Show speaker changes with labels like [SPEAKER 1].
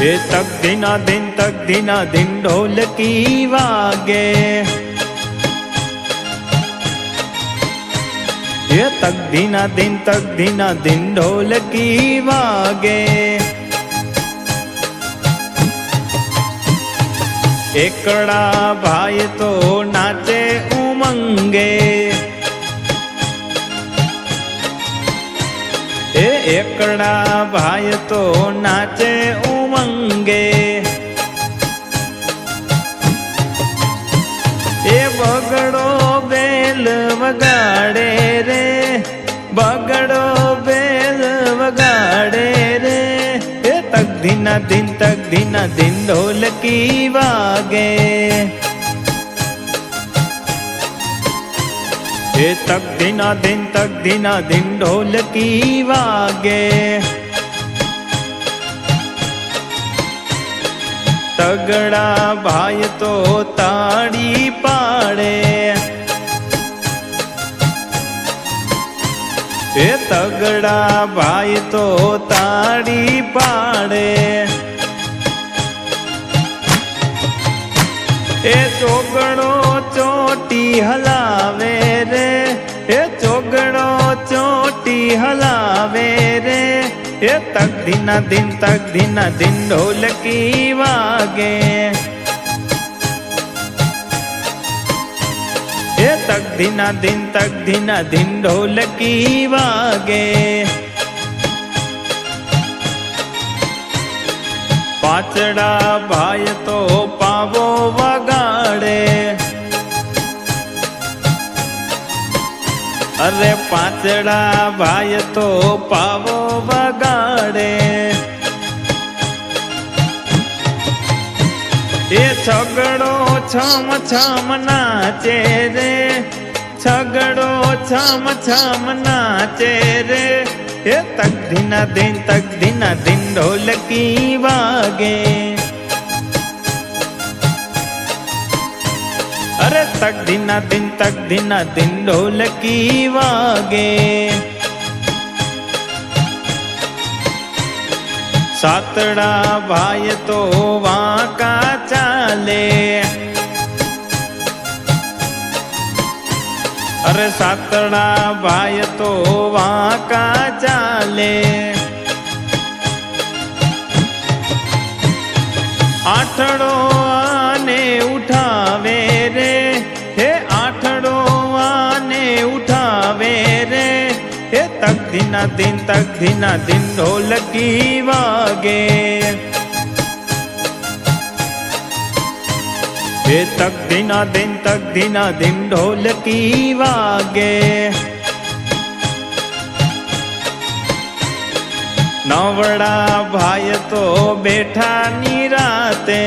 [SPEAKER 1] એ તક દિના દિન ઢોલકી વાગે, એ તક દિના દિન ઢોલકી વાગે। એકડા ભાઈ તો નાચે ઉમંગે, એ એકડા ભાઈ તો નાચે ઉમંગે। એ બગડો બેલ વગાડે રે, બગડો બેલ વગાડે રે। એ તક દિના દિન ઢોલકી વાગે, એ તક દિના દિન ઢોલકી વાગે। તગડા ભાઈ તો તાળી પાડે, એ તગડા ભાઈ તો તાળી પાડે। એ ચોગડો ચોટી હલાવે રે, એ ચોગડો ચોટી હલાવે રે। એ તક દિના દિન ઢોલકી વાગે, એ તક દિના દિન ઢોલકી વાગે। પાછડા ભાઈ તો પાવો વગાડે, અરે પાછડા ભાઈ તો પાવો વગાડે। એ છગડો છમ છમ નાચે રે, છગડો છમ છમ નાચે રે। એ તક દિના દિન ઢોલકી વાગે, અરે તક દિના દિન ઢોલકી વાગે। સાતડા ભાઈ તો વાંકા ચાલે, અરે સાતડા ભાઈ તો વાંકા ચાલે। આઠડો આને ઉઠાવે રે, હે આઠડો આને ઉઠાવે રે। એ તક દિના દિન ઢોલકી વાગે, એ તક દિના દિન ઢોલકી વાગે। નવડા ભાઈ તો બેઠા નિરાતે,